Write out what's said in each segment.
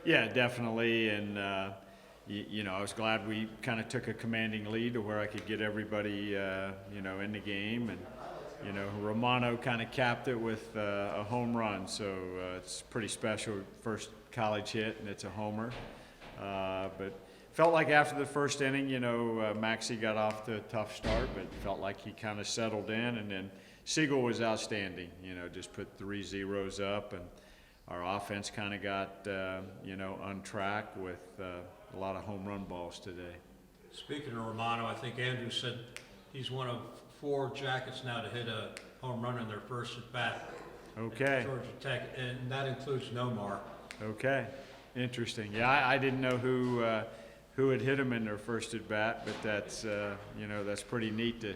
Yeah, definitely, and I was glad we kind of took a commanding lead to where I could get everybody, in the game, and Romano kind of capped it with a home run, so it's pretty special. First college hit, and it's a homer. But felt like after the first inning, Maxie got off to a tough start, but felt like he kind of settled in, and then Siegel was outstanding. Just put 3 zeros up, and our offense kind of got, on track with a lot of home run balls today. Speaking of Romano, I think Andrew said he's one of 4 Jackets now to hit a home run in their first at bat. Okay. At Georgia Tech, and that includes Nomar. Okay, interesting. Yeah, I didn't know who had hit him in their first at bat, but that's that's pretty neat to,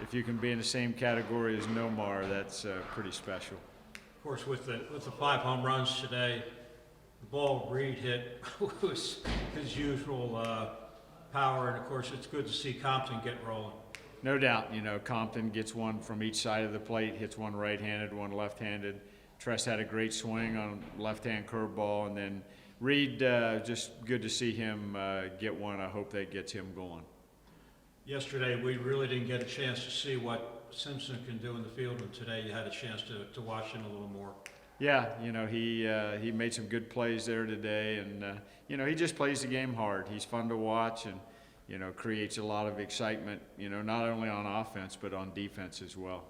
if you can be in the same category as Nomar, that's pretty special. Of course, with the 5 home runs today, the ball Reed hit was his usual power, and of course it's good to see Compton get rolling. No doubt, Compton gets one from each side of the plate, hits one right-handed, one left-handed. Tress had a great swing on left-hand curveball, and then Reed, just good to see him get one. I hope that gets him going. Yesterday, we really didn't get a chance to see what Simpson can do in the field, and today you had a chance to watch him a little more. Yeah, he made some good plays there today, and he just plays the game hard. He's fun to watch, and creates a lot of excitement. Not only on offense but on defense as well.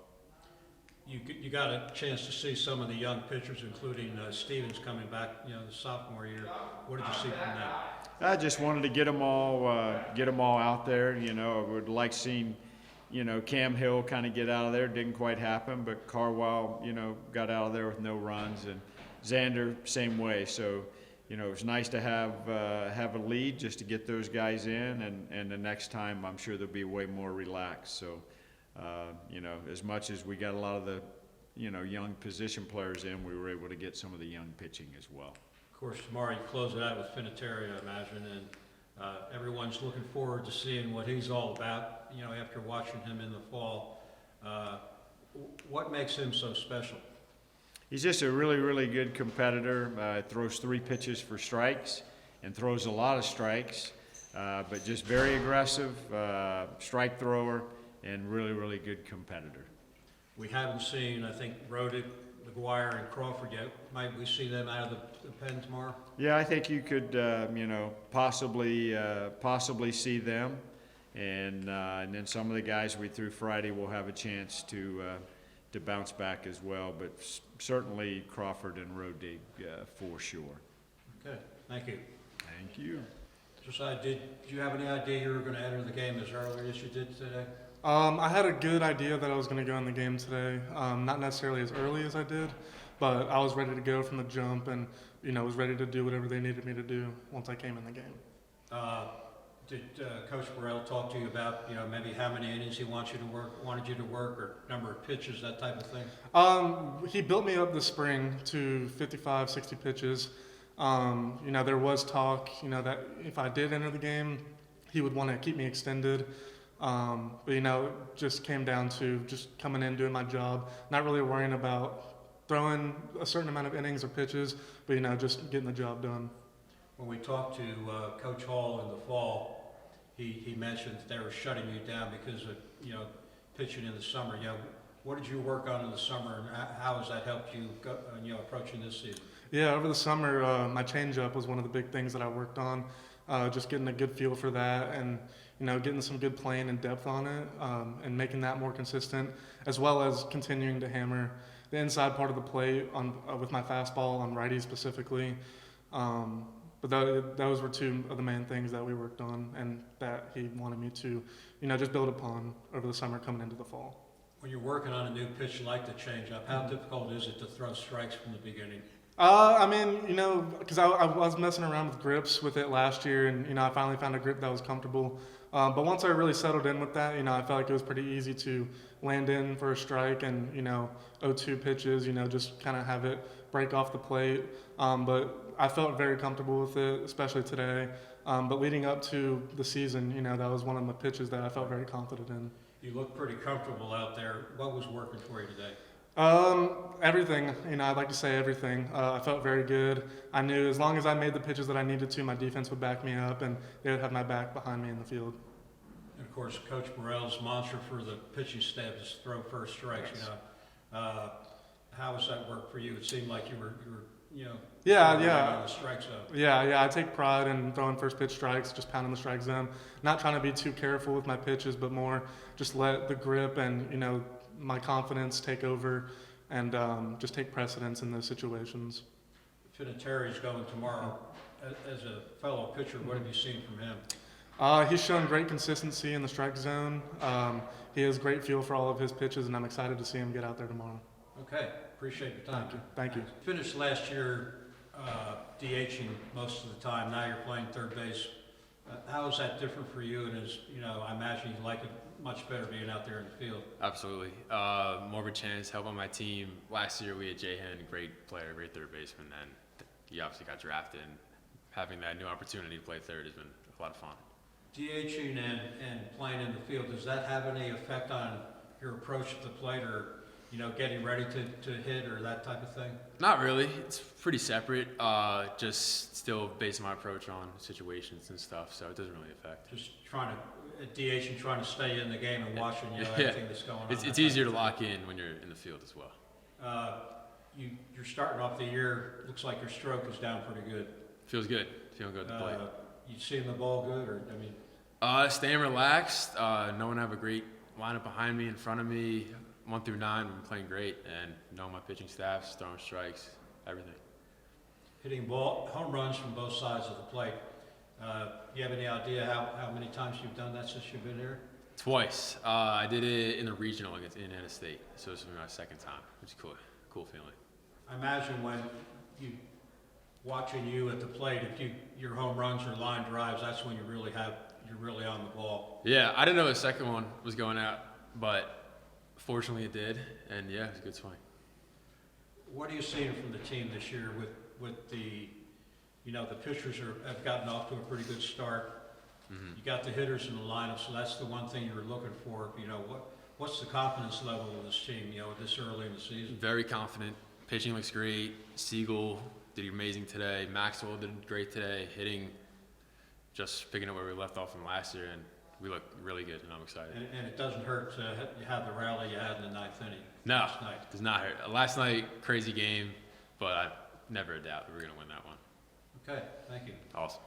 You got a chance to see some of the young pitchers, including Stevens coming back, the sophomore year. What did you see from that? I just wanted to get them all out there. I would like seeing, Cam Hill kind of get out of there. Didn't quite happen, but Carwile, got out of there with no runs, and Xander same way. So, it was nice to have a lead just to get those guys in, and the next time I'm sure they'll be way more relaxed. So, as much as we got a lot of the, young position players in, we were able to get some of the young pitching as well. Of course, tomorrow you close it out with Finiteri, I imagine, and everyone's looking forward to seeing what he's all about, after watching him in the fall. What makes him so special? He's just a really, really good competitor. Throws 3 pitches for strikes and throws a lot of strikes, but just very aggressive, strike thrower, and really, really good competitor. We haven't seen, I think, Rodick, McGuire, and Crawford yet. Might we see them out of the pen tomorrow? Yeah, I think you could, possibly see them, and then some of the guys we threw Friday will have a chance to bounce back as well. But certainly Crawford and Rodick for sure. Okay, thank you. Thank you. Josiah, did you have any idea you were going to enter the game as early as you did today? I had a good idea that I was going to go in the game today, not necessarily as early as I did, but I was ready to go from the jump, and was ready to do whatever they needed me to do once I came in the game. Did Coach Burrell talk to you about maybe how many innings he wanted you to work, or number of pitches, that type of thing? He built me up this spring to 55, 60 pitches. There was talk, that if I did enter the game, he would want to keep me extended. But it just came down to just coming in, doing my job, not really worrying about throwing a certain amount of innings or pitches, but just getting the job done. When we talked to Coach Hall in the fall, he mentioned that they were shutting you down because of pitching in the summer. What did you work on in the summer, and how has that helped you approaching this season? Yeah, over the summer, my changeup was one of the big things that I worked on. Just getting a good feel for that, and getting some good playing and depth on it, and making that more consistent, as well as continuing to hammer the inside part of the plate with my fastball on righties specifically. But those were 2 of the main things that we worked on, and that he wanted me to, just build upon over the summer coming into the fall. When you're working on a new pitch like the changeup, how difficult is it to throw strikes from the beginning? Because I was messing around with grips with it last year, and I finally found a grip that was comfortable. But once I really settled in with that, I felt like it was pretty easy to land in for a strike and 0-2 pitches, just kind of have it break off the plate. But I felt very comfortable with it, especially today. But leading up to the season, that was one of the pitches that I felt very confident in. You look pretty comfortable out there. What was working for you today? Everything. I'd like to say everything. I felt very good. I knew as long as I made the pitches that I needed to, my defense would back me up, and they would have my back behind me in the field. And of course, Coach Morrell's mantra for the pitching staff is throw first strikes. Yes. How does that work for you? It seemed like you were Yeah, throwing yeah. on the strike zone. Yeah. I take pride in throwing first pitch strikes, just pounding the strike zone. Not trying to be too careful with my pitches, but more just let the grip and my confidence take over, and just take precedence in those situations. Vinatieri's going tomorrow. As a fellow pitcher, what have you seen from him? He's shown great consistency in the strike zone. He has great feel for all of his pitches, and I'm excited to see him get out there tomorrow. Okay, appreciate your time. Thank you. Finished last year DHing most of the time. Now you're playing third base. How is that different for you? And I imagine you like it much better being out there in the field. Absolutely. More of a chance, help on my team. Last year we had Jahan, great player, great third baseman, and he obviously got drafted. And having that new opportunity to play third has been a lot of fun. DHing and playing in the field, does that have any effect on your approach to the plate, or getting ready to hit, or that type of thing? Not really. It's pretty separate. Just still basing my approach on situations and stuff, so it doesn't really affect. Just DHing, trying to stay in the game and watching everything that's going on. It's easier to lock in when you're in the field as well. You're starting off the year. Looks like your stroke is down pretty good. Feels good. Feeling good at the plate. You seeing the ball good, or Staying relaxed. No one have a great lineup behind me, in front of me. 1 through 9, we've been playing great, and knowing my pitching staffs, throwing strikes, everything. hitting home runs from both sides of the plate. You have any idea how many times you've done that since you've been here? Twice. I did it in the regional against Indiana State, so this was my second time, which is cool. Cool feeling. I imagine when watching you at the plate, if your home runs or line drives, that's when you're really on the ball. Yeah, I didn't know the second one was going out, but fortunately it did, and yeah, it was a good swing. What are you seeing from the team this year with the pitchers have gotten off to a pretty good start. Mm-hmm. You got the hitters in the lineup, so that's the one thing you were looking for. What's the confidence level of this team, this early in the season? Very confident. Pitching looks great. Siegel did amazing today. Maxwell did great today. Hitting, just picking up where we left off from last year, and we look really good, and I'm excited. And it doesn't hurt to have the rally you had in the ninth inning. No, last night. it does not hurt. Last night, crazy game, but I never a doubt we were going to win that one. Okay, thank you. Awesome.